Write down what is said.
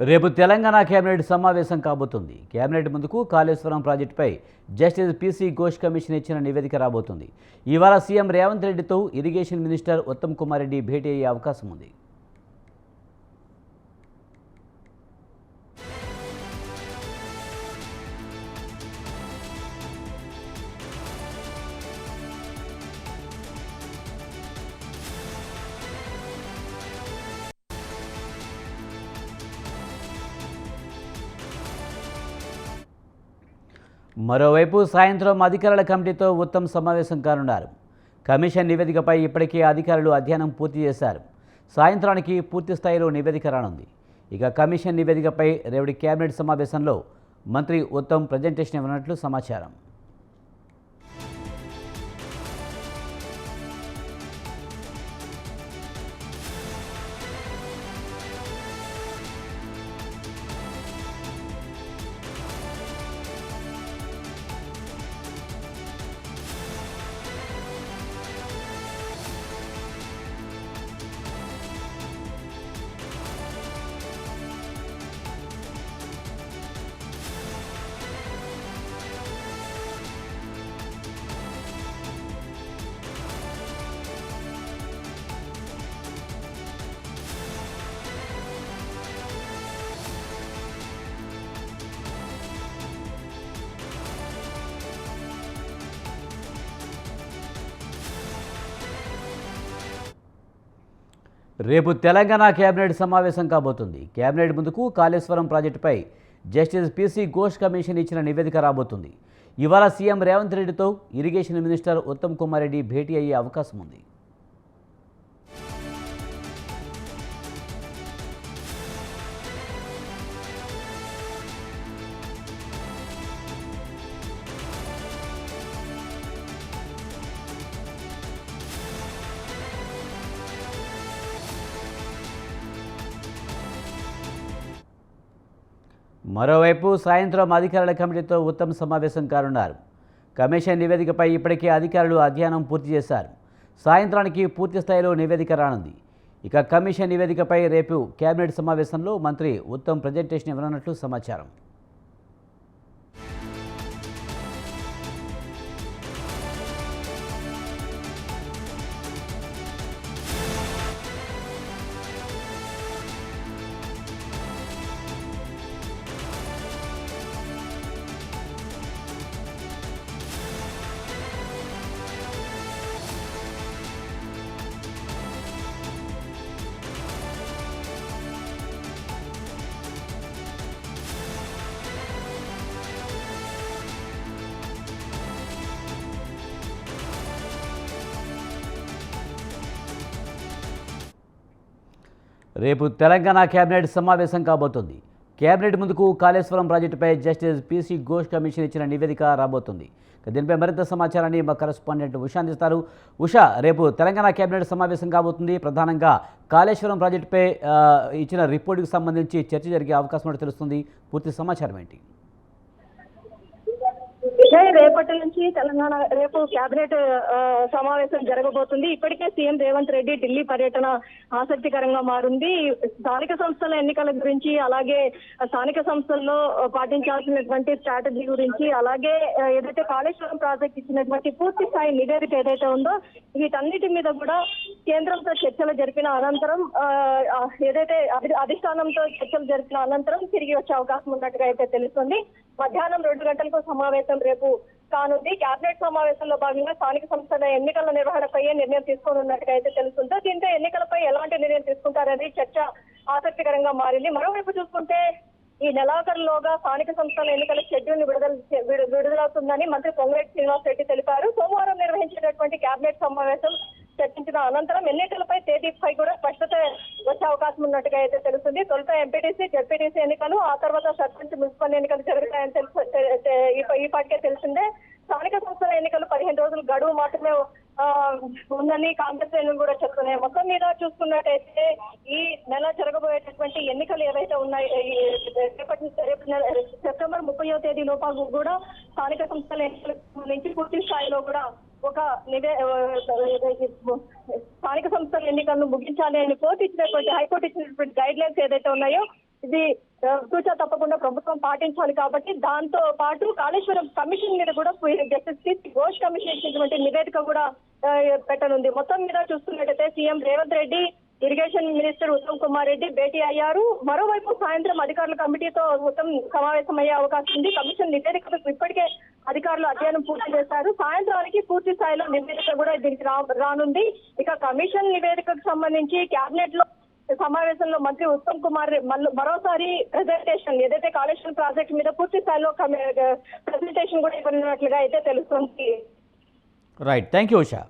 రేపు తెలంగాణ కేబినెట్ సమావేశం కాబోతుంది. కేబినెట్ ముందుకు కాళేశ్వరం ప్రాజెక్టుపై జస్టిస్ పీసీ ఘోష్ కమిషన్ ఇచ్చిన నివేదిక రాబోతుంది. ఇవాళ సీఎం రేవంత్ రెడ్డితో ఇరిగేషన్ మినిస్టర్ ఉత్తమ్ కుమార్ రెడ్డి భేటీ అయ్యే అవకాశం ఉంది. మరోవైపు సాయంత్రం అధికారుల కమిటీతో ఉత్తమ్ సమావేశం కానున్నారు. కమిషన్ నివేదికపై ఇప్పటికే అధికారులు అధ్యయనం పూర్తి చేశారు. సాయంత్రానికి పూర్తి స్థాయిలో నివేదిక రానుంది. ఇక కమిషన్ నివేదికపై రేవటి కేబినెట్ సమావేశంలో మంత్రి ఉత్తమ్ ప్రజెంటేషన్ ఇవ్వనున్నట్లు సమాచారం. రేపు తెలంగాణ కేబినెట్ సమావేశం కాబోతుంది. కేబినెట్ ముందుకు కాళేశ్వరం ప్రాజెక్టుపై జస్టిస్ పీసీ ఘోష్ కమిషన్ ఇచ్చిన నివేదిక రాబోతుంది. ఇవాళ సీఎం రేవంత్ రెడ్డితో ఇరిగేషన్ మినిస్టర్ ఉత్తమ్ కుమార్ రెడ్డి భేటీ అయ్యే అవకాశం ఉంది. మరోవైపు సాయంత్రం అధికారుల కమిటీతో ఉత్తమ్ సమావేశం కానున్నారు. కమిషన్ నివేదికపై ఇప్పటికే అధికారులు అధ్యయనం పూర్తి చేశారు. సాయంత్రానికి పూర్తి స్థాయిలో నివేదిక రానుంది. ఇక కమిషన్ నివేదికపై రేపు కేబినెట్ సమావేశంలో మంత్రి ఉత్తమ్ ప్రజెంటేషన్ ఇవ్వనున్నట్లు సమాచారం. రేపు తెలంగాణ కేబినెట్ సమావేశం కాబోతుంది. కేబినెట్ ముందుకు కాళేశ్వరం ప్రాజెక్టుపై జస్టిస్ పీసీ ఘోష్ కమిషన్ ఇచ్చిన నివేదిక రాబోతుంది. దీనిపై మరింత సమాచారాన్ని మా కరెస్పాండెంట్ ఉషా అందిస్తారు. ఉషా, రేపు తెలంగాణ కేబినెట్ సమావేశం కాబోతుంది. ప్రధానంగా కాళేశ్వరం ప్రాజెక్టుపై ఇచ్చిన రిపోర్టుకు సంబంధించి చర్చ జరిగే అవకాశం ఉన్నట్టు తెలుస్తుంది. పూర్తి సమాచారం ఏంటి? రేపటి నుంచి తెలంగాణ రేపు కేబినెట్ సమావేశం జరగబోతుంది. ఇప్పటికే సీఎం రేవంత్ రెడ్డి ఢిల్లీ పర్యటన ఆసక్తికరంగా మారింది. స్థానిక సంస్థల ఎన్నికల గురించి, అలాగే స్థానిక సంస్థల్లో పాటించాల్సినటువంటి స్ట్రాటజీ గురించి, అలాగే ఏదైతే కాళేశ్వరం ప్రాజెక్ట్ ఇచ్చినటువంటి పూర్తి స్థాయి నివేదిక ఏదైతే ఉందో వీటన్నిటి మీద కూడా కేంద్రంతో చర్చలు జరిపిన అనంతరం, ఏదైతే అధిష్టానంతో చర్చలు జరిపిన అనంతరం తిరిగి వచ్చే అవకాశం ఉన్నట్టుగా అయితే తెలుస్తుంది. మధ్యాహ్నం 2 గంటలకు సమావేశం రేపు కానుంది. కేబినెట్ సమావేశంలో భాగంగా స్థానిక సంస్థల ఎన్నికల నిర్వహణపై నిర్ణయం తీసుకోనున్నట్టుగా అయితే తెలుస్తుంది. దీంతో ఎన్నికలపై ఎలాంటి నిర్ణయం తీసుకుంటారనేది చర్చ ఆసక్తికరంగా మారింది. మరోవైపు చూసుకుంటే ఈ నెలాఖరులోగా స్థానిక సంస్థల ఎన్నికల షెడ్యూల్ ని విడుదలవుతుందని మంత్రి పొంగులేటి శ్రీనివాస్ రెడ్డి తెలిపారు. సోమవారం నిర్వహించినటువంటి కేబినెట్ సమావేశం చర్చించిన అనంతరం ఎన్నికలపై తేదీపై కూడా స్పష్టత వచ్చే అవకాశం ఉన్నట్టుగా అయితే తెలుస్తుంది. తొలుత ఎంపీటీసీ, జెడ్పీటీసీ ఎన్నికలు, ఆ తర్వాత సర్పంచ్, మున్సిపల్ ఎన్నికలు జరుగుతాయని ఇప్పటికే తెలిసిందే. స్థానిక సంస్థల ఎన్నికలు 15 రోజులు గడువు మాత్రమే ఉందని కాంగ్రెస్ శ్రేణులు కూడా చెప్తున్నాయి. మొత్తం మీద చూసుకున్నట్టయితే ఈ నెల జరగబోయేటటువంటి ఎన్నికలు ఏవైతే ఉన్నాయి, సెప్టెంబర్ 30వ తేదీ లోపు కూడా స్థానిక సంస్థల ఎన్నికలకు సంబంధించి పూర్తి స్థాయిలో కూడా ఒక స్థానిక సంస్థల ఎన్నికలను ముగించాలి అని హైకోర్టు ఇచ్చినటువంటి గైడ్ లైన్స్ ఏదైతే ఉన్నాయో ఇది తూచా తప్పకుండా ప్రభుత్వం పాటించాలి కాబట్టి దాంతో పాటు కాళేశ్వరం కమిషన్ మీద కూడా జస్టిస్ పి.సి. ఘోష్ కమిషన్ ఇచ్చినటువంటి నివేదిక కూడా పెట్టనుంది. మొత్తం మీద చూస్తున్నట్టయితే CM Revanth Reddy, irrigation minister Uttam Kumar Reddy భేటీ అయ్యారు. మరోవైపు సాయంత్రం అధికారుల కమిటీతో ఉత్తమ్ సమావేశం అయ్యే అవకాశం ఉంది. కమిషన్ నివేదికకు ఇప్పటికే అధికారులు అధ్యయనం పూర్తి చేశారు. సాయంత్రానికి పూర్తి స్థాయిలో నివేదిక కూడా దీనికి రానుంది. ఇక కమిషన్ నివేదికకు సంబంధించి కేబినెట్ లో సమావేశంలో మంత్రి ఉత్తమ్ కుమార్ మరోసారి ప్రెజెంటేషన్ ఏదైతే కాళేశ్వరం ప్రాజెక్టు మీద పూర్తి స్థాయిలో ప్రెజెంటేషన్ కూడా ఇవ్వనున్నట్లుగా అయితే తెలుస్తుంది. Right, thank you Usha.